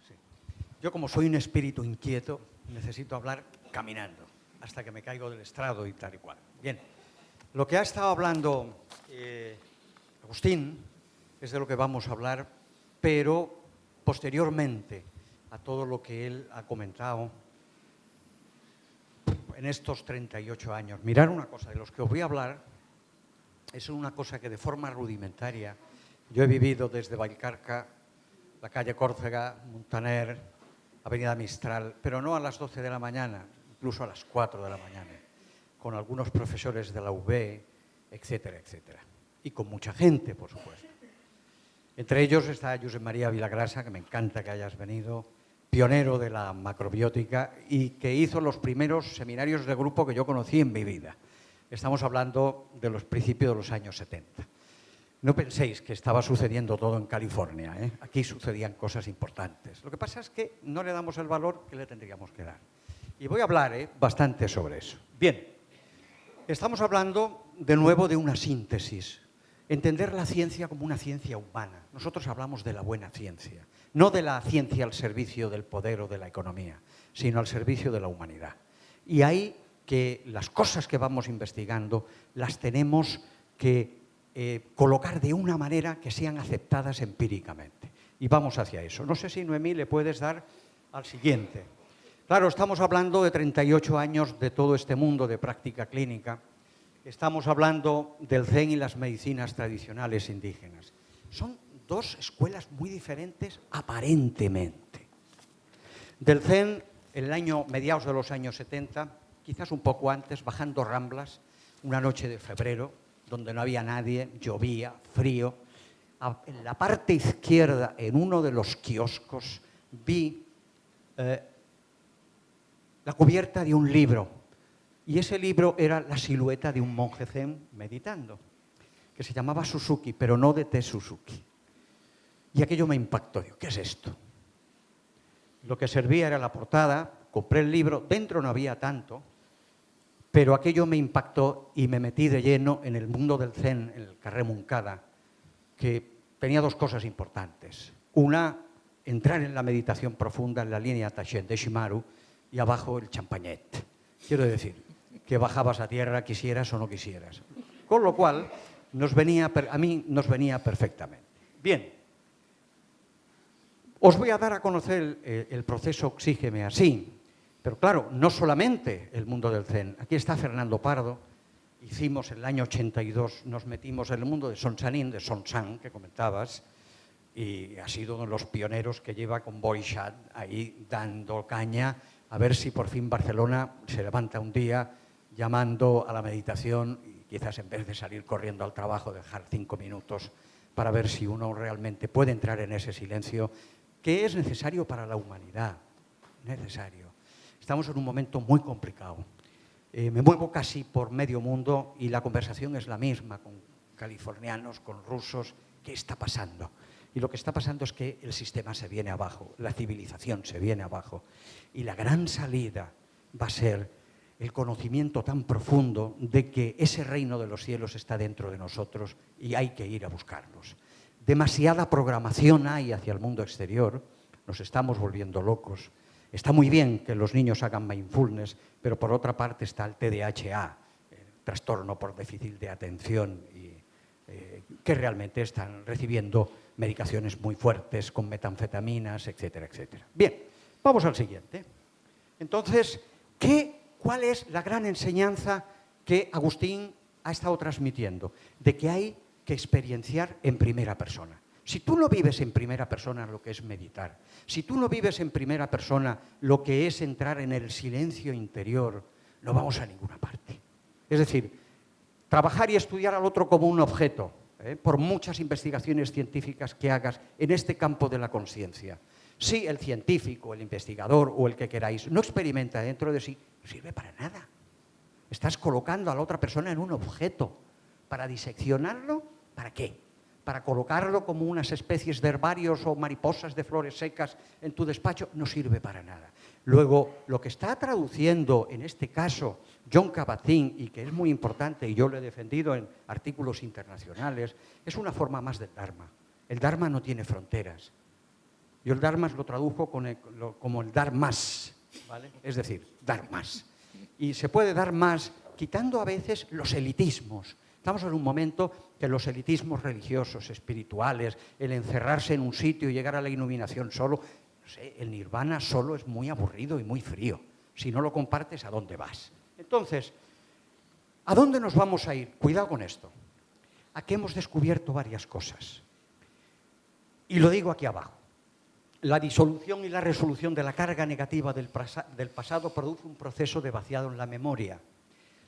Sí. Yo, como soy un espíritu inquieto, necesito hablar caminando, hasta que me caigo del estrado y tal y cual. Bien, lo que ha estado hablando Agustín es de lo que vamos a hablar, pero posteriormente a todo lo que él ha comentado en estos 38 años. Mirad una cosa, de los que os voy a hablar, es una cosa que de forma rudimentaria yo he vivido desde Vallcarca, la calle Córcega, Montaner, Avenida Mistral, pero no a las 12 de la mañana, incluso a las 4 de la mañana, con algunos profesores de la UB, etcétera, etcétera. Y con mucha gente, por supuesto. Entre ellos está Josep María Vilagrasa, que me encanta que hayas venido, pionero de la macrobiótica y que hizo los primeros seminarios de grupo que yo conocí en mi vida. Estamos hablando de los principios de los años 70. No penséis que estaba sucediendo todo en California, ¿eh? Aquí sucedían cosas importantes. Lo que pasa es que no le damos el valor que le tendríamos que dar. Y voy a hablar bastante sobre eso. Bien, estamos hablando de nuevo de una síntesis. Entender la ciencia como una ciencia humana. Nosotros hablamos de la buena ciencia, no de la ciencia al servicio del poder o de la economía, sino al servicio de la humanidad. Y hay que las cosas que vamos investigando las tenemos que colocar de una manera que sean aceptadas empíricamente. Y vamos hacia eso. No sé si, Noemí, le puedes dar al siguiente. Claro, estamos hablando de 38 años de todo este mundo de práctica clínica. Estamos hablando del Zen y las medicinas tradicionales indígenas. Son dos escuelas muy diferentes aparentemente. Del Zen, en el año, mediados de los años 70, quizás un poco antes, bajando Ramblas, una noche de febrero, donde no había nadie, llovía, frío. En la parte izquierda, en uno de los kioscos, vi la cubierta de un libro. Y ese libro era la silueta de un monje zen meditando, que se llamaba Suzuki, pero no de T. Suzuki. Y aquello me impactó. Digo, ¿qué es esto? Lo que servía era la portada, compré el libro, dentro no había tanto, pero aquello me impactó y me metí de lleno en el mundo del zen, en el Carré Moncada, que tenía dos cosas importantes. Una, entrar en la meditación profunda en la línea Taishen de Shimaru y abajo el champañet. Quiero decir, que bajabas a tierra, quisieras o no quisieras. Con lo cual, a mí nos venía perfectamente. Bien, os voy a dar a conocer el proceso Oxígeme así, pero claro, no solamente el mundo del Zen. Aquí está Fernando Pardo, hicimos en el año 82, nos metimos en el mundo de Sonsanin, de Sonsang, que comentabas, y ha sido uno de los pioneros que lleva con Borishat ahí dando caña, a ver si por fin Barcelona se levanta un día llamando a la meditación y quizás en vez de salir corriendo al trabajo dejar 5 minutos para ver si uno realmente puede entrar en ese silencio que es necesario para la humanidad, necesario. Estamos en un momento muy complicado. Me muevo casi por medio mundo y la conversación es la misma con californianos, con rusos. ¿Qué está pasando? Y lo que está pasando es que el sistema se viene abajo, la civilización se viene abajo. Y la gran salida va a ser el conocimiento tan profundo de que ese reino de los cielos está dentro de nosotros y hay que ir a buscarlos. Demasiada programación hay hacia el mundo exterior, nos estamos volviendo locos. Está muy bien que los niños hagan mindfulness, pero por otra parte está el TDAH, el trastorno por déficit de atención, que realmente están recibiendo medicaciones muy fuertes con metanfetaminas, etcétera, etcétera. Bien, vamos al siguiente. Entonces, ¿cuál es la gran enseñanza que Agustín ha estado transmitiendo? De que hay que experienciar en primera persona. Si tú no vives en primera persona lo que es meditar, si tú no vives en primera persona lo que es entrar en el silencio interior, no vamos a ninguna parte. Es decir, trabajar y estudiar al otro como un objeto, por muchas investigaciones científicas que hagas en este campo de la conciencia. Si el científico, el investigador o el que queráis no experimenta dentro de sí, no sirve para nada. Estás colocando a la otra persona en un objeto. ¿Para diseccionarlo? ¿Para qué? Para colocarlo como unas especies de herbarios o mariposas de flores secas en tu despacho, no sirve para nada. Luego, lo que está traduciendo en este caso Jon Kabat-Zinn, y que es muy importante, y yo lo he defendido en artículos internacionales, es una forma más del Dharma. El Dharma no tiene fronteras. Yo el dar más lo tradujo como el dar más, ¿vale? Es decir, dar más. Y se puede dar más quitando a veces los elitismos. Estamos en un momento que los elitismos religiosos, espirituales, el encerrarse en un sitio y llegar a la iluminación solo, no sé, el nirvana solo es muy aburrido y muy frío. Si no lo compartes, ¿a dónde vas? Entonces, ¿a dónde nos vamos a ir? Cuidado con esto. Aquí hemos descubierto varias cosas. Y lo digo aquí abajo. La disolución y la resolución de la carga negativa del pasado produce un proceso de vaciado en la memoria.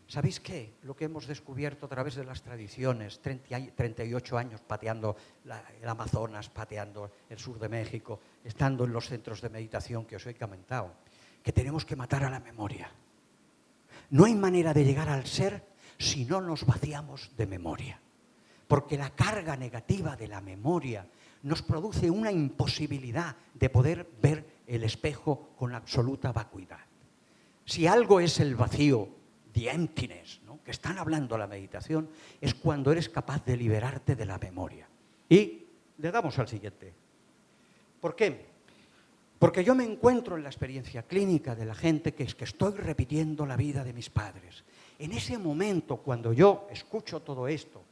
¿Sabéis qué? Lo que hemos descubierto a través de las tradiciones, 38 años pateando el Amazonas, pateando el sur de México, estando en los centros de meditación que os he comentado, que tenemos que matar a la memoria. No hay manera de llegar al ser si no nos vaciamos de memoria. Porque la carga negativa de la memoria nos produce una imposibilidad de poder ver el espejo con absoluta vacuidad. Si algo es el vacío, the emptiness, ¿no?, que están hablando la meditación, es cuando eres capaz de liberarte de la memoria. Y le damos al siguiente. ¿Por qué? Porque yo me encuentro en la experiencia clínica de la gente que es que estoy repitiendo la vida de mis padres. En ese momento, cuando yo escucho todo esto,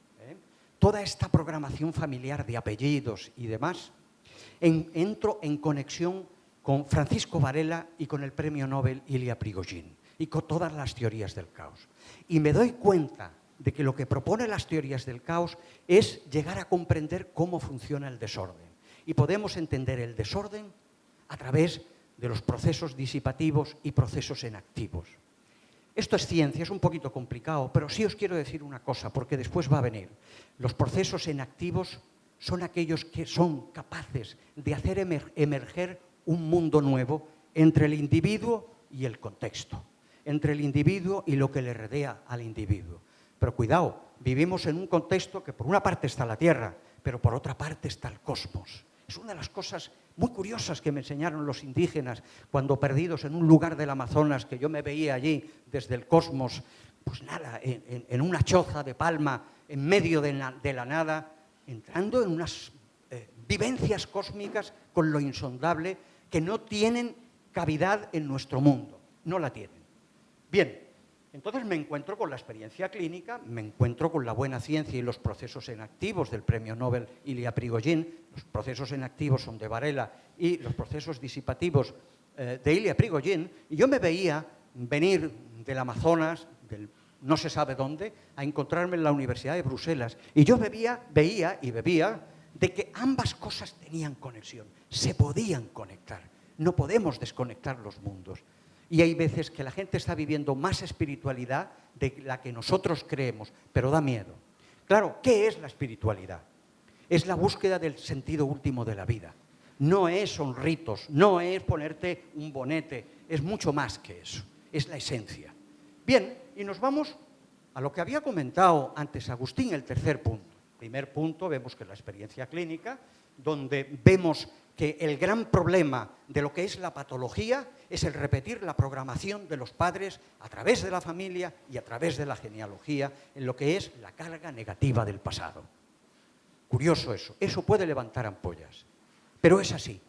toda esta programación familiar de apellidos y demás, entro en conexión con Francisco Varela y con el premio Nobel Ilya Prigogine y con todas las teorías del caos. Y me doy cuenta de que lo que propone las teorías del caos es llegar a comprender cómo funciona el desorden. Y podemos entender el desorden a través de los procesos disipativos y procesos enactivos. Esto es ciencia, es un poquito complicado, pero sí os quiero decir una cosa, porque después va a venir. Los procesos enactivos son aquellos que son capaces de hacer emerger un mundo nuevo entre el individuo y el contexto, entre el individuo y lo que le rodea al individuo. Pero cuidado, vivimos en un contexto que por una parte está la Tierra, pero por otra parte está el cosmos. Es una de las cosas muy curiosas que me enseñaron los indígenas cuando perdidos en un lugar del Amazonas, que yo me veía allí desde el cosmos, pues nada, en una choza de palma, en medio de la nada, entrando en unas vivencias cósmicas con lo insondable que no tienen cavidad en nuestro mundo, no la tienen. Bien, entonces me encuentro con la experiencia clínica, me encuentro con la buena ciencia y los procesos enactivos del premio Nobel Ilya Prigogine. Los procesos enactivos son de Varela y los procesos disipativos de Ilya Prigogine. Y yo me veía venir del Amazonas, del no se sabe dónde, a encontrarme en la Universidad de Bruselas. Y yo veía de que ambas cosas tenían conexión, se podían conectar. No podemos desconectar los mundos. Y hay veces que la gente está viviendo más espiritualidad de la que nosotros creemos, pero da miedo. Claro, ¿qué es la espiritualidad? Es la búsqueda del sentido último de la vida. No son ritos, no es ponerte un bonete, es mucho más que eso, es la esencia. Bien, y nos vamos a lo que había comentado antes Agustín, el tercer punto. Primer punto, vemos que la experiencia clínica, donde vemos que el gran problema de lo que es la patología es el repetir la programación de los padres a través de la familia y a través de la genealogía en lo que es la carga negativa del pasado. Curioso eso puede levantar ampollas, pero es así.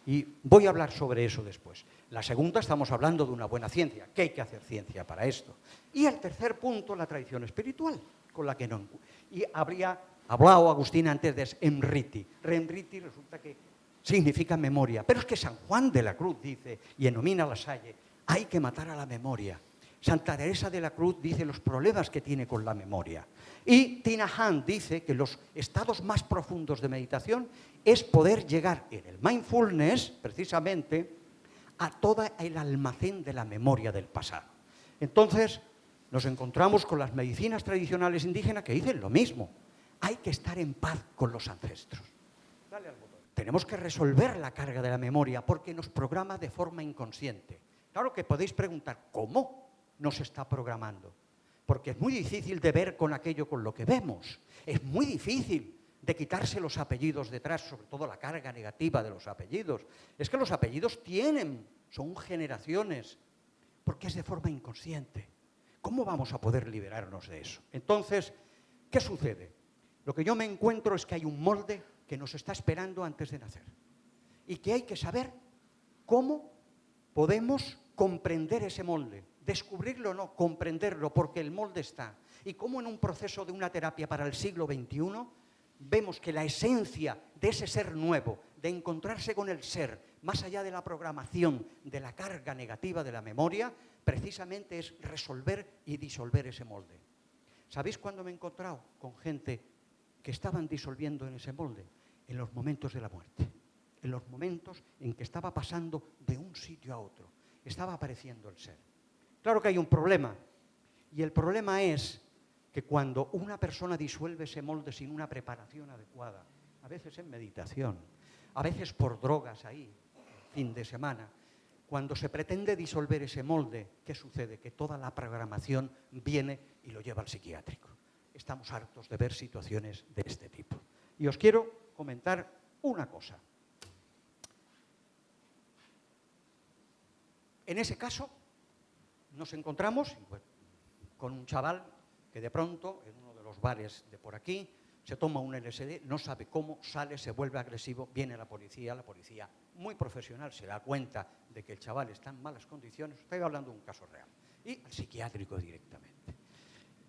Y voy a hablar sobre eso después. La segunda, estamos hablando de una buena ciencia, que hay que hacer ciencia para esto. Y el tercer punto, la tradición espiritual, con la que no... Y habría hablado Agustín antes de Emriti. Emriti resulta que significa memoria. Pero es que San Juan de la Cruz dice, y enomina La Salle, hay que matar a la memoria. Santa Teresa de la Cruz dice los problemas que tiene con la memoria. Y Tina Han dice que los estados más profundos de meditación es poder llegar en el mindfulness, precisamente, a todo el almacén de la memoria del pasado. Entonces, nos encontramos con las medicinas tradicionales indígenas que dicen lo mismo. Hay que estar en paz con los ancestros. Dale al botón. Tenemos que resolver la carga de la memoria porque nos programa de forma inconsciente. Claro que podéis preguntar, ¿cómo nos está programando? Porque es muy difícil de ver con aquello con lo que vemos. Es muy difícil de quitarse los apellidos detrás, sobre todo la carga negativa de los apellidos. Es que los apellidos son generaciones, porque es de forma inconsciente. ¿Cómo vamos a poder liberarnos de eso? Entonces, ¿qué sucede? Lo que yo me encuentro es que hay un molde que nos está esperando antes de nacer. y que hay que saber cómo podemos comprender ese molde. Descubrirlo no, comprenderlo, porque el molde está. Y cómo en un proceso de una terapia para el siglo XXI vemos que la esencia de ese ser nuevo, de encontrarse con el ser, más allá de la programación, de la carga negativa de la memoria, precisamente es resolver y disolver ese molde. ¿Sabéis cuándo me he encontrado con gente que estaban disolviendo en ese molde? En los momentos de la muerte, en los momentos en que estaba pasando de un sitio a otro, estaba apareciendo el ser. Claro que hay un problema, y el problema es que cuando una persona disuelve ese molde sin una preparación adecuada, a veces en meditación, a veces por drogas ahí, fin de semana, cuando se pretende disolver ese molde, ¿qué sucede? Que toda la programación viene y lo lleva al psiquiátrico. Estamos hartos de ver situaciones de este tipo. Y os quiero comentar una cosa. En ese caso, nos encontramos con un chaval que de pronto, en uno de los bares de por aquí, se toma un LSD, no sabe cómo, sale, se vuelve agresivo, viene la policía muy profesional se da cuenta de que el chaval está en malas condiciones, estoy hablando de un caso real, y al psiquiátrico directamente.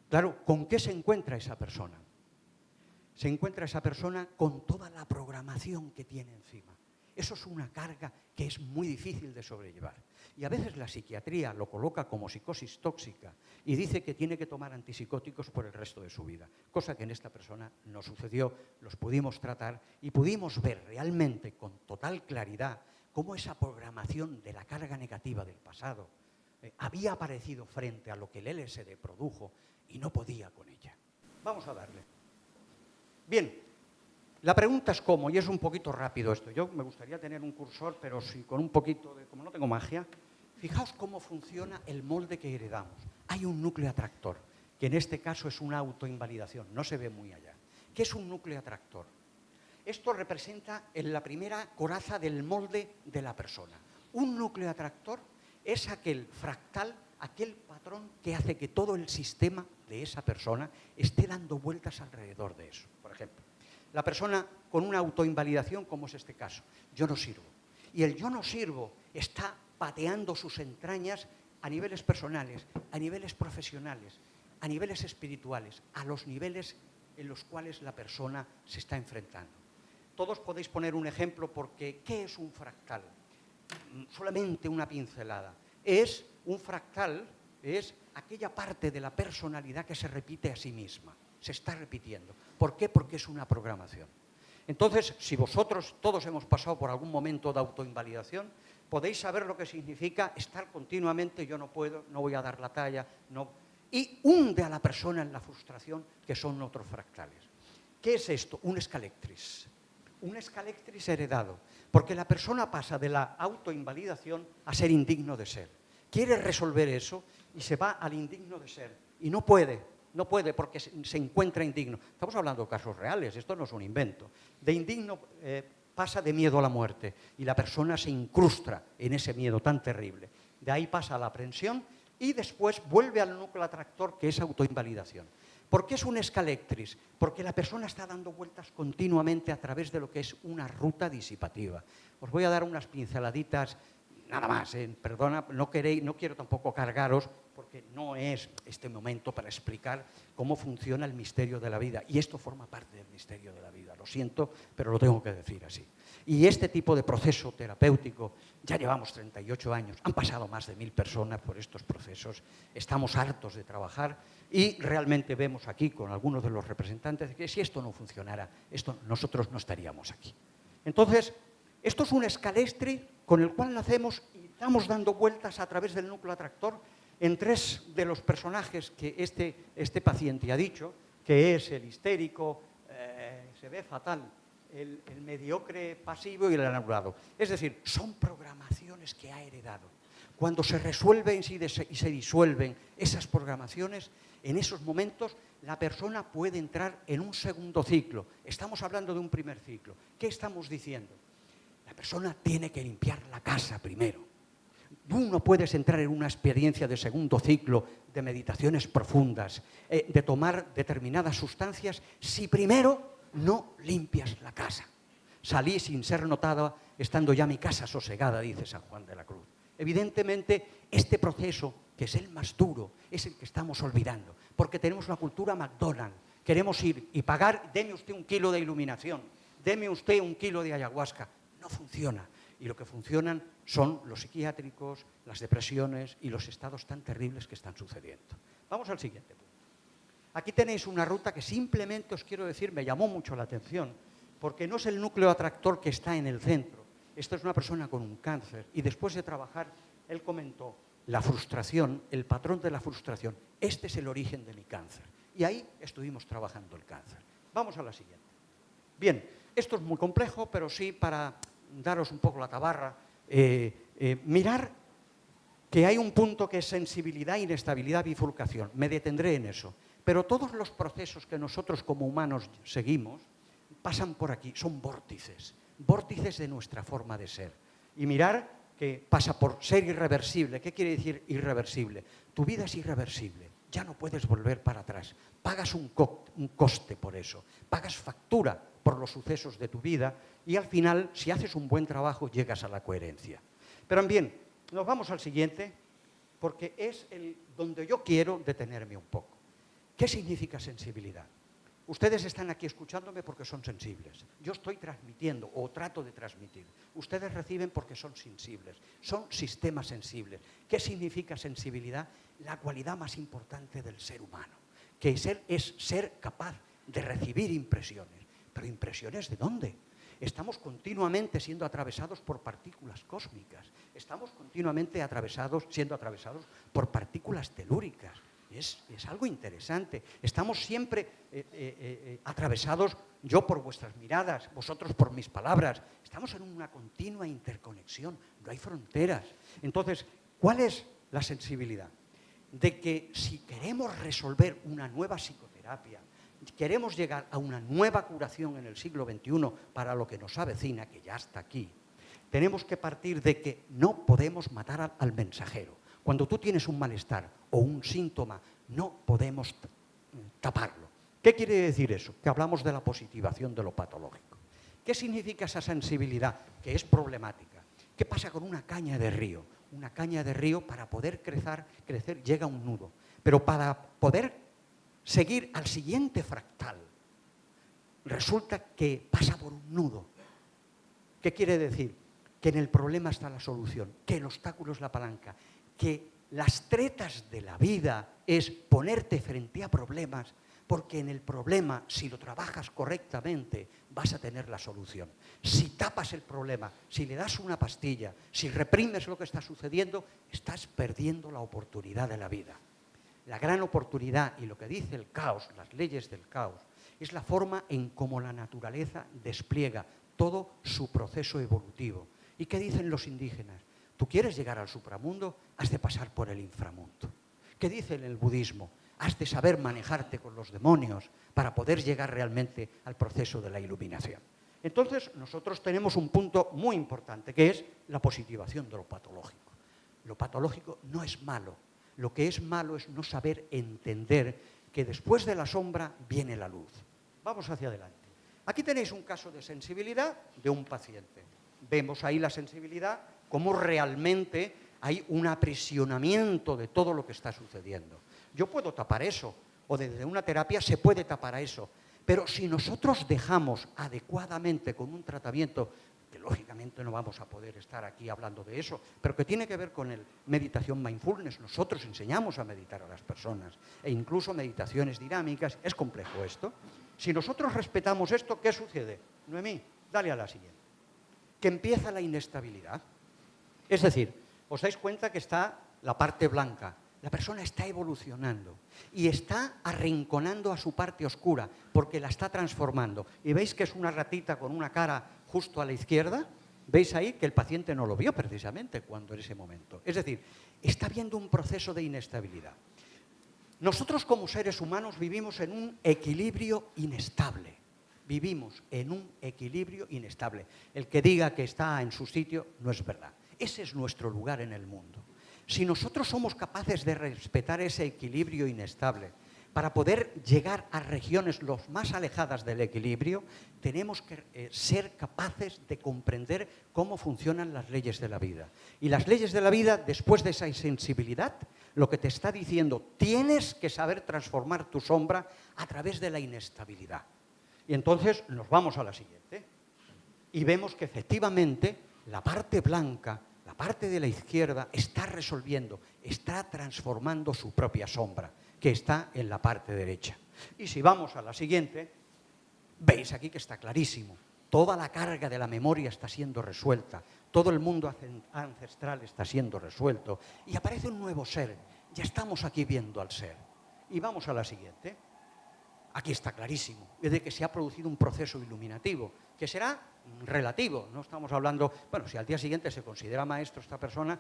Claro, ¿con qué se encuentra esa persona? Se encuentra esa persona con toda la programación que tiene encima. Eso es una carga que es muy difícil de sobrellevar. Y a veces la psiquiatría lo coloca como psicosis tóxica y dice que tiene que tomar antipsicóticos por el resto de su vida, cosa que en esta persona no sucedió. Los pudimos tratar y pudimos ver realmente con total claridad cómo esa programación de la carga negativa del pasado había aparecido frente a lo que el LSD produjo y no podía con ella. Vamos a darle. Bien. La pregunta es cómo, y es un poquito rápido esto. Yo me gustaría tener un cursor, pero sí con un poquito de... Como no tengo magia, fijaos cómo funciona el molde que heredamos. Hay un núcleo atractor, que en este caso es una autoinvalidación, no se ve muy allá. ¿Qué es un núcleo atractor? Esto representa la primera coraza del molde de la persona. Un núcleo atractor es aquel fractal, aquel patrón que hace que todo el sistema de esa persona esté dando vueltas alrededor de eso, por ejemplo. La persona con una autoinvalidación, como es este caso, yo no sirvo. Y el yo no sirvo está pateando sus entrañas a niveles personales, a niveles profesionales, a niveles espirituales, a los niveles en los cuales la persona se está enfrentando. Todos podéis poner un ejemplo porque ¿qué es un fractal? Solamente una pincelada. Un fractal es aquella parte de la personalidad que se repite a sí misma. Se está repitiendo. ¿Por qué? Porque es una programación. Entonces, si vosotros todos hemos pasado por algún momento de autoinvalidación, podéis saber lo que significa estar continuamente, yo no puedo, no voy a dar la talla, no, y hunde a la persona en la frustración, que son otros fractales. ¿Qué es esto? Un escalectris. Un escalectris heredado, porque la persona pasa de la autoinvalidación a ser indigno de ser. Quiere resolver eso y se va al indigno de ser, y no puede. No puede porque se encuentra indigno. Estamos hablando de casos reales, esto no es un invento. De indigno pasa de miedo a la muerte y la persona se incrusta en ese miedo tan terrible. De ahí pasa a la aprensión y después vuelve al núcleo atractor, que es autoinvalidación. ¿Por qué es un escalectris? Porque la persona está dando vueltas continuamente a través de lo que es una ruta disipativa. Os voy a dar unas pinceladitas, nada más, perdona, no quiero tampoco cargaros, porque no es este momento para explicar cómo funciona el misterio de la vida. Y esto forma parte del misterio de la vida, lo siento, pero lo tengo que decir así. Y este tipo de proceso terapéutico, ya llevamos 38 años, han pasado más de 1000 personas por estos procesos, estamos hartos de trabajar y realmente vemos aquí con algunos de los representantes que si esto no funcionara, nosotros no estaríamos aquí. Entonces, esto es un escalestri con el cual nacemos y estamos dando vueltas a través del núcleo atractor en 3 de los personajes que este paciente ha dicho, que es el histérico, se ve fatal, el mediocre pasivo y el anulado. Es decir, son programaciones que ha heredado. Cuando se resuelven y se disuelven esas programaciones, en esos momentos la persona puede entrar en un segundo ciclo. Estamos hablando de un primer ciclo. ¿Qué estamos diciendo? La persona tiene que limpiar la casa primero. Tú no puedes entrar en una experiencia de segundo ciclo, de meditaciones profundas, de tomar determinadas sustancias, si primero no limpias la casa. salí sin ser notada, estando ya mi casa sosegada, dice San Juan de la Cruz. Evidentemente, este proceso, que es el más duro, es el que estamos olvidando, porque tenemos una cultura McDonald's. Queremos ir y pagar, deme usted 1 kilo de iluminación, deme usted 1 kilo de ayahuasca. No funciona. Y lo que funcionan son los psiquiátricos, las depresiones y los estados tan terribles que están sucediendo. Vamos al siguiente punto. Aquí tenéis una ruta que simplemente os quiero decir, me llamó mucho la atención, porque no es el núcleo atractor que está en el centro. Esta es una persona con un cáncer y después de trabajar, él comentó, la frustración, el patrón de la frustración, este es el origen de mi cáncer. Y ahí estuvimos trabajando el cáncer. Vamos a la siguiente. Bien, esto es muy complejo, pero sí para daros un poco la tabarra, mirar que hay un punto que es sensibilidad, inestabilidad, bifurcación. Me detendré en eso. Pero todos los procesos que nosotros como humanos seguimos pasan por aquí, son vórtices de nuestra forma de ser. Y mirar que pasa por ser irreversible. ¿Qué quiere decir irreversible? Tu vida es irreversible, ya no puedes volver para atrás. Pagas un coste por eso, pagas factura por los sucesos de tu vida y al final, si haces un buen trabajo, llegas a la coherencia. Pero bien, nos vamos al siguiente, porque es donde yo quiero detenerme un poco. ¿Qué significa sensibilidad? Ustedes están aquí escuchándome porque son sensibles. Yo estoy transmitiendo o trato de transmitir. Ustedes reciben porque son sensibles. Son sistemas sensibles. ¿Qué significa sensibilidad? La cualidad más importante del ser humano, que es ser capaz de recibir impresiones. ¿Pero impresiones de dónde? Estamos continuamente siendo atravesados por partículas cósmicas. Estamos continuamente siendo atravesados por partículas telúricas. Es algo interesante. Estamos siempre atravesados, yo por vuestras miradas, vosotros por mis palabras. Estamos en una continua interconexión, no hay fronteras. Entonces, ¿cuál es la sensibilidad? De que si queremos resolver una nueva psicoterapia, queremos llegar a una nueva curación en el siglo XXI para lo que nos avecina, que ya está aquí, tenemos que partir de que no podemos matar al mensajero. Cuando tú tienes un malestar o un síntoma, no podemos taparlo. ¿Qué quiere decir eso? Que hablamos de la positivación de lo patológico. ¿Qué significa esa sensibilidad? Que es problemática. ¿Qué pasa con una caña de río? Una caña de río, para poder crecer llega a un nudo. Pero para poder seguir al siguiente fractal, resulta que pasa por un nudo. ¿Qué quiere decir? Que en el problema está la solución, que el obstáculo es la palanca, que las tretas de la vida es ponerte frente a problemas, porque en el problema, si lo trabajas correctamente, vas a tener la solución. Si tapas el problema, si le das una pastilla, si reprimes lo que está sucediendo, estás perdiendo la oportunidad de la vida. La gran oportunidad, y lo que dice el caos, las leyes del caos, es la forma en cómo la naturaleza despliega todo su proceso evolutivo. ¿Y qué dicen los indígenas? ¿Tú quieres llegar al supramundo? Has de pasar por el inframundo. ¿Qué dice en el budismo? Has de saber manejarte con los demonios para poder llegar realmente al proceso de la iluminación. Entonces, nosotros tenemos un punto muy importante, que es la positivación de lo patológico. Lo patológico no es malo. Lo que es malo es no saber entender que después de la sombra viene la luz. Vamos hacia adelante. Aquí tenéis un caso de sensibilidad de un paciente. Vemos ahí la sensibilidad, cómo realmente hay un aprisionamiento de todo lo que está sucediendo. Yo puedo tapar eso, o desde una terapia se puede tapar a eso, pero si nosotros dejamos adecuadamente con un tratamiento, que lógicamente no vamos a poder estar aquí hablando de eso, pero que tiene que ver con meditación mindfulness, nosotros enseñamos a meditar a las personas, e incluso meditaciones dinámicas, es complejo esto. Si nosotros respetamos esto, ¿qué sucede? Noemí, dale a la siguiente. Que empieza la inestabilidad. Es decir, os dais cuenta que está la parte blanca. La persona está evolucionando y está arrinconando a su parte oscura porque la está transformando. ¿Y veis que es una ratita con una cara justo a la izquierda? ¿Veis ahí que el paciente no lo vio precisamente cuando en ese momento? Es decir, está habiendo un proceso de inestabilidad. Nosotros como seres humanos vivimos en un equilibrio inestable. Vivimos en un equilibrio inestable. El que diga que está en su sitio no es verdad. Ese es nuestro lugar en el mundo. Si nosotros somos capaces de respetar ese equilibrio inestable, Para poder llegar a regiones los más alejadas del equilibrio, tenemos que ser capaces de comprender cómo funcionan las leyes de la vida. Y las leyes de la vida, después de esa insensibilidad, lo que te está diciendo, tienes que saber transformar tu sombra a través de la inestabilidad. Y entonces nos vamos a la siguiente. Y vemos que efectivamente la parte blanca, la parte de la izquierda, está resolviendo, está transformando su propia sombra, que está en la parte derecha. Y si vamos a la siguiente, veis aquí que está clarísimo. Toda la carga de la memoria está siendo resuelta, todo el mundo ancestral está siendo resuelto y aparece un nuevo ser. Ya estamos aquí viendo al ser. Y vamos a la siguiente. Aquí está clarísimo, es de que se ha producido un proceso iluminativo, que será relativo. No estamos hablando, bueno, si al día siguiente se considera maestro esta persona,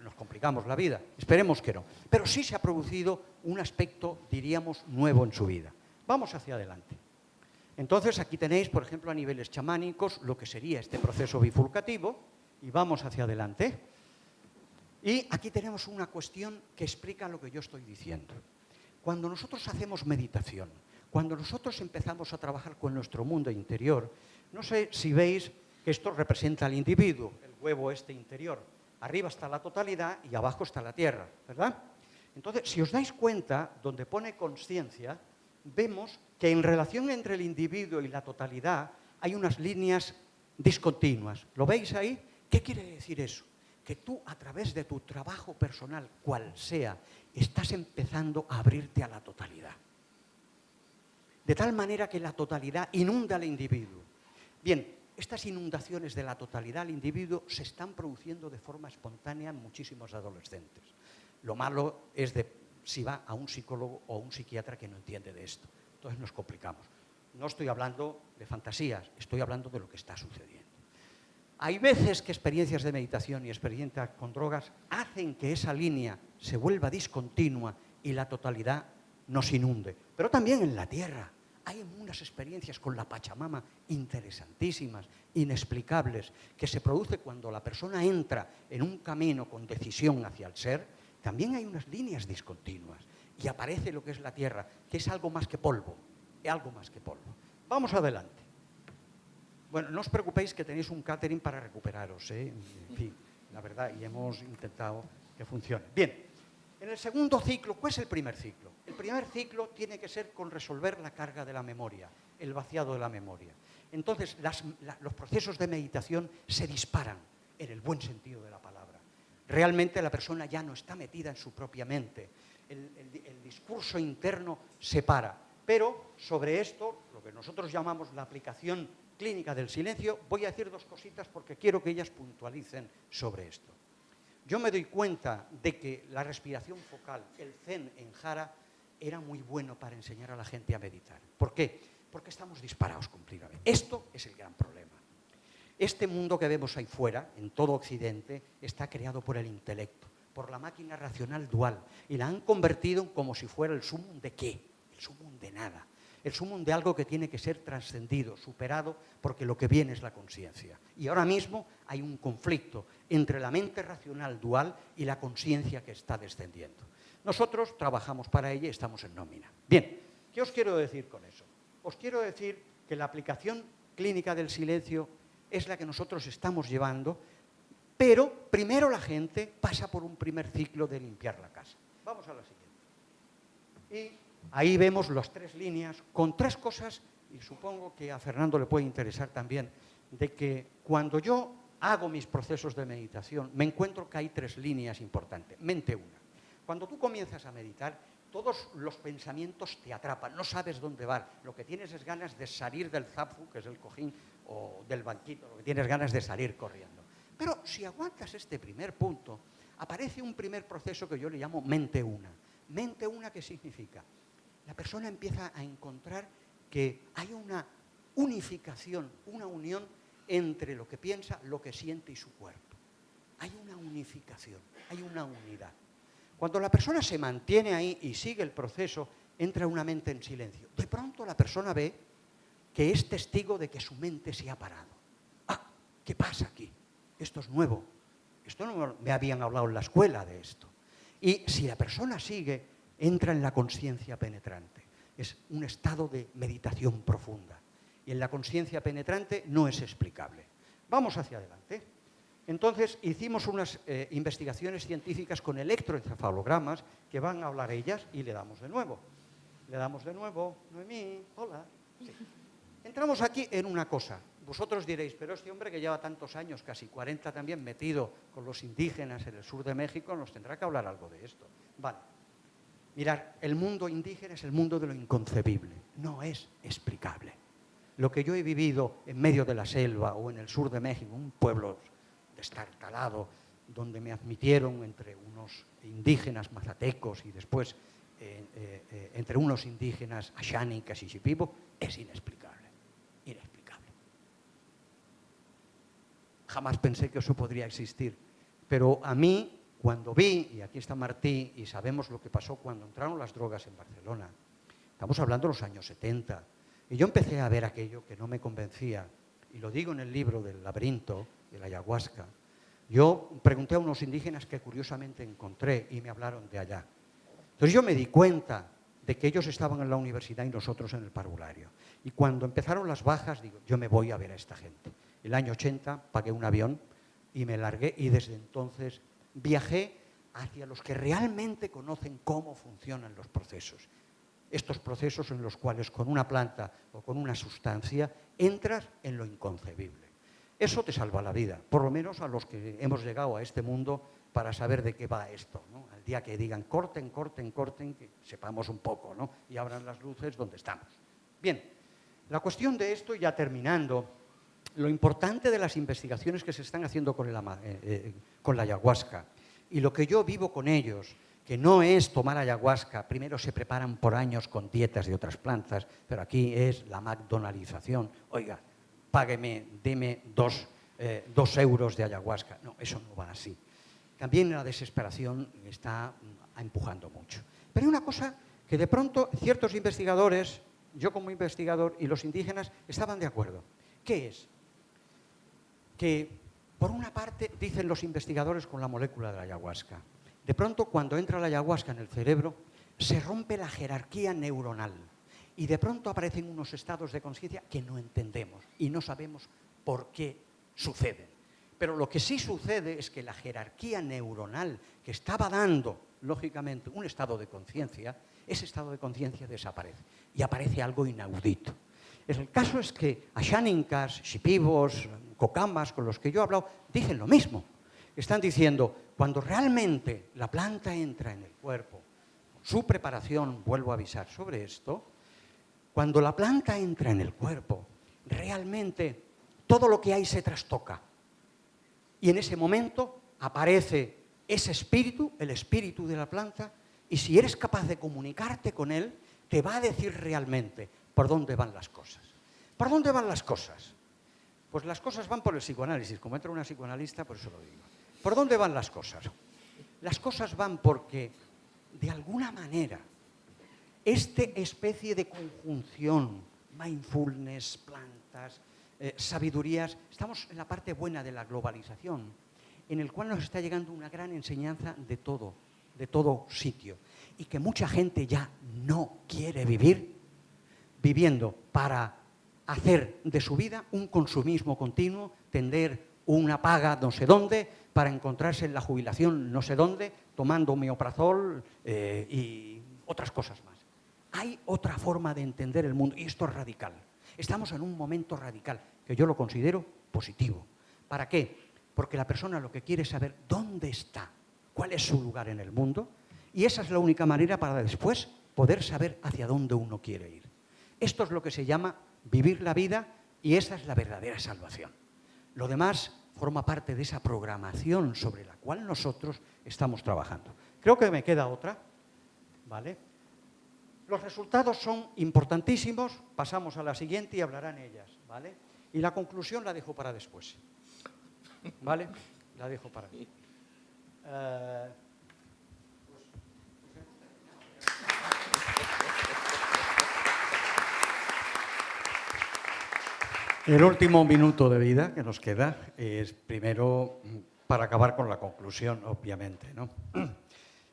nos complicamos la vida, esperemos que no. Pero sí se ha producido un aspecto, diríamos, nuevo en su vida. Vamos hacia adelante. Entonces, aquí tenéis, por ejemplo, a niveles chamánicos, lo que sería este proceso bifurcativo, y vamos hacia adelante. Y aquí tenemos una cuestión que explica lo que yo estoy diciendo. Cuando nosotros hacemos meditación, cuando nosotros empezamos a trabajar con nuestro mundo interior, no sé si veis que esto representa al individuo, el huevo este interior. Arriba está la totalidad y abajo está la tierra, ¿verdad? Entonces, si os dais cuenta, donde pone consciencia, vemos que en relación entre el individuo y la totalidad hay unas líneas discontinuas. ¿Lo veis ahí? ¿Qué quiere decir eso? Que tú, a través de tu trabajo personal, cual sea, estás empezando a abrirte a la totalidad. De tal manera que la totalidad inunda al individuo. Bien, estas inundaciones de la totalidad al individuo se están produciendo de forma espontánea en muchísimos adolescentes. Lo malo es de si va a un psicólogo o a un psiquiatra que no entiende de esto. Entonces nos complicamos. No estoy hablando de fantasías, estoy hablando de lo que está sucediendo. Hay veces que experiencias de meditación y experiencias con drogas hacen que esa línea se vuelva discontinua y la totalidad nos inunde. Pero también en la tierra hay unas experiencias con la Pachamama interesantísimas, inexplicables, que se produce cuando la persona entra en un camino con decisión hacia el ser. También hay unas líneas discontinuas y aparece lo que es la tierra, que es algo más que polvo, algo más que polvo. Vamos adelante. Bueno, no os preocupéis que tenéis un catering para recuperaros, ¿eh? En fin, la verdad, y hemos intentado que funcione. Bien, en el segundo ciclo, ¿cuál es el primer ciclo? El primer ciclo tiene que ser con resolver la carga de la memoria, el vaciado de la memoria. Entonces, los procesos de meditación se disparan en el buen sentido de la palabra. Realmente la persona ya no está metida en su propia mente. El discurso interno se para. Pero sobre esto, lo que nosotros llamamos la aplicación clínica del silencio, voy a decir dos cositas porque quiero que ellas puntualicen sobre esto. Yo me doy cuenta de que la respiración focal, el Zen en Jara, era muy bueno para enseñar a la gente a meditar. ¿Por qué? Porque estamos disparados completamente. Esto es el gran problema. Este mundo que vemos ahí fuera, en todo Occidente, está creado por el intelecto, por la máquina racional dual, y la han convertido como si fuera el sumum de ¿qué? El sumum de nada. El sumum de algo que tiene que ser trascendido, superado, porque lo que viene es la conciencia. Y ahora mismo hay un conflicto entre la mente racional dual y la conciencia que está descendiendo. Nosotros trabajamos para ella y estamos en nómina. Bien, ¿qué os quiero decir con eso? Os quiero decir que la aplicación clínica del silencio es la que nosotros estamos llevando, pero primero la gente pasa por un primer ciclo de limpiar la casa. Vamos a la siguiente. Y ahí vemos las tres líneas con tres cosas, y supongo que a Fernando le puede interesar también, de que cuando yo hago mis procesos de meditación, me encuentro que hay tres líneas importantes. Mente una. Cuando tú comienzas a meditar, todos los pensamientos te atrapan, no sabes dónde van. Lo que tienes es ganas de salir del zafu, que es el cojín, o del banquito, lo que tienes ganas de salir corriendo. Pero si aguantas este primer punto, aparece un primer proceso que yo le llamo mente una. Mente una, ¿qué significa? La persona empieza a encontrar que hay una unificación, una unión entre lo que piensa, lo que siente y su cuerpo. Hay una unificación, hay una unidad. Cuando la persona se mantiene ahí y sigue el proceso, entra una mente en silencio. De pronto la persona ve que es testigo de que su mente se ha parado. Ah, ¿qué pasa aquí? Esto es nuevo. Esto no me habían hablado en la escuela de esto. Y si la persona sigue, entra en la conciencia penetrante. Es un estado de meditación profunda. Y en la conciencia penetrante no es explicable. Vamos hacia adelante. Entonces, hicimos unas investigaciones científicas con electroencefalogramas que van a hablar ellas y le damos de nuevo. Le damos de nuevo. Noemí, hola. Sí. Entramos aquí en una cosa. Vosotros diréis, pero este hombre que lleva tantos años, casi 40 también, metido con los indígenas en el sur de México, nos tendrá que hablar algo de esto. Vale. Mirad, el mundo indígena es el mundo de lo inconcebible. No es explicable. Lo que yo he vivido en medio de la selva o en el sur de México, un pueblo destartalado, donde me admitieron entre unos indígenas mazatecos y después entre unos indígenas ashánicas y shipibo, es inexplicable. Inexplicable. Jamás pensé que eso podría existir. Pero a mí, cuando vi, y aquí está Martí, y sabemos lo que pasó cuando entraron las drogas en Barcelona, estamos hablando de los años 70, y yo empecé a ver aquello que no me convencía, y lo digo en el libro del laberinto, de la ayahuasca. Yo pregunté a unos indígenas que curiosamente encontré y me hablaron de allá. Entonces yo me di cuenta de que ellos estaban en la universidad y nosotros en el parvulario. Y cuando empezaron las bajas, digo, yo me voy a ver a esta gente. El año 80 pagué un avión y me largué, y desde entonces viajé hacia los que realmente conocen cómo funcionan los procesos. Estos procesos en los cuales con una planta o con una sustancia entras en lo inconcebible. Eso te salva la vida, por lo menos a los que hemos llegado a este mundo para saber de qué va esto, ¿no? Al día que digan corten, corten, corten, que sepamos un poco, ¿no? Y abran las luces donde estamos. Bien, la cuestión de esto, ya terminando, lo importante de las investigaciones que se están haciendo con la ayahuasca y lo que yo vivo con ellos, que no es tomar ayahuasca, primero se preparan por años con dietas de otras plantas, pero aquí es la McDonaldización. Oiga, págueme, deme 2 euros de ayahuasca. No, eso no va así. También la desesperación está empujando mucho. Pero hay una cosa que de pronto ciertos investigadores, yo como investigador y los indígenas, estaban de acuerdo. ¿Qué es? Que por una parte, dicen los investigadores con la molécula de la ayahuasca, de pronto cuando entra la ayahuasca en el cerebro, se rompe la jerarquía neuronal y de pronto aparecen unos estados de conciencia que no entendemos y no sabemos por qué suceden. Pero lo que sí sucede es que la jerarquía neuronal que estaba dando, lógicamente, un estado de conciencia, ese estado de conciencia desaparece y aparece algo inaudito. El caso es que ashánicas, shipibos, cocamas, con los que yo he hablado, dicen lo mismo. Están diciendo, cuando realmente la planta entra en el cuerpo, con su preparación, vuelvo a avisar sobre esto, cuando la planta entra en el cuerpo, realmente todo lo que hay se trastoca. Y en ese momento aparece ese espíritu, el espíritu de la planta, y si eres capaz de comunicarte con él, te va a decir realmente por dónde van las cosas. ¿Por dónde van las cosas? Pues las cosas van por el psicoanálisis. Como entra una psicoanalista, por eso lo digo. ¿Por dónde van las cosas? Las cosas van porque, de alguna manera, esta especie de conjunción, mindfulness, plantas, sabidurías, estamos en la parte buena de la globalización, en el cual nos está llegando una gran enseñanza de todo sitio, y que mucha gente ya no quiere vivir viviendo para hacer de su vida un consumismo continuo, tender una paga no sé dónde, para encontrarse en la jubilación no sé dónde, tomando omeprazol y otras cosas más. Hay otra forma de entender el mundo, y esto es radical. Estamos en un momento radical, que yo lo considero positivo. ¿Para qué? Porque la persona lo que quiere es saber dónde está, cuál es su lugar en el mundo, y esa es la única manera para después poder saber hacia dónde uno quiere ir. Esto es lo que se llama vivir la vida, y esa es la verdadera salvación. Lo demás forma parte de esa programación sobre la cual nosotros estamos trabajando. Creo que me queda otra, ¿vale? Los resultados son importantísimos, pasamos a la siguiente y hablarán ellas, ¿vale? Y la conclusión la dejo para después, ¿vale? La dejo para mí. El último minuto de vida que nos queda es primero para acabar con la conclusión, obviamente, ¿no?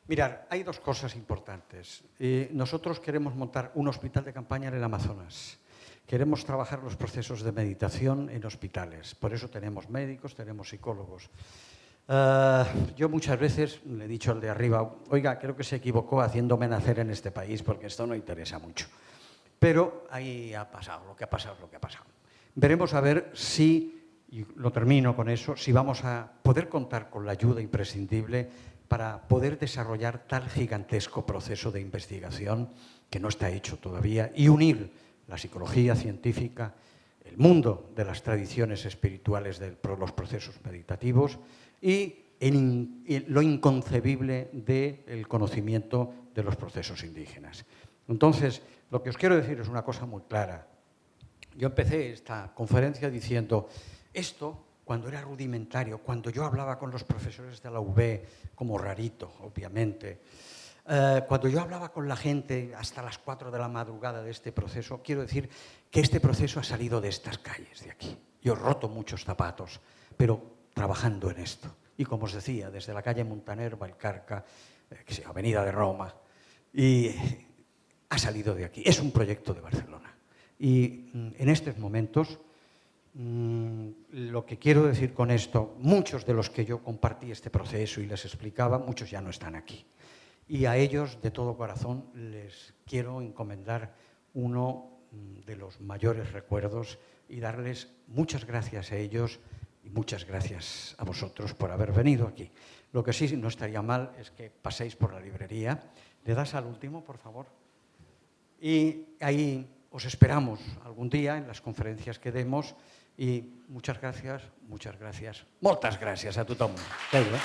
Mirad, hay dos cosas importantes. Nosotros queremos montar un hospital de campaña en el Amazonas. Queremos trabajar los procesos de meditación en hospitales. Por eso tenemos médicos, tenemos psicólogos. Yo muchas veces le he dicho al de arriba, oiga, creo que se equivocó haciéndome nacer en este país porque esto no interesa mucho. Pero ahí ha pasado, lo que ha pasado es lo que ha pasado. Veremos a ver si, y lo termino con eso, si vamos a poder contar con la ayuda imprescindible para poder desarrollar tal gigantesco proceso de investigación que no está hecho todavía y unir la psicología científica, el mundo de las tradiciones espirituales de los procesos meditativos y lo inconcebible del conocimiento de los procesos indígenas. Entonces, lo que os quiero decir es una cosa muy clara. Yo empecé esta conferencia diciendo, esto, cuando era rudimentario, cuando yo hablaba con los profesores de la UB, como rarito, obviamente, cuando yo hablaba con la gente hasta las 4 de la madrugada de este proceso, quiero decir que este proceso ha salido de estas calles de aquí. Yo he roto muchos zapatos, pero trabajando en esto. Y como os decía, desde la calle Montaner, Valcarca, Avenida de Roma, y ha salido de aquí. Es un proyecto de Barcelona. Y en estos momentos, lo que quiero decir con esto, muchos de los que yo compartí este proceso y les explicaba, muchos ya no están aquí. Y a ellos, de todo corazón, les quiero encomendar uno de los mayores recuerdos y darles muchas gracias a ellos y muchas gracias a vosotros por haber venido aquí. Lo que sí no estaría mal es que paséis por la librería. ¿Le das al último, por favor? Y ahí os esperamos algún día en las conferencias que demos y muchas gracias, moltes gràcies a tothom. Adéu.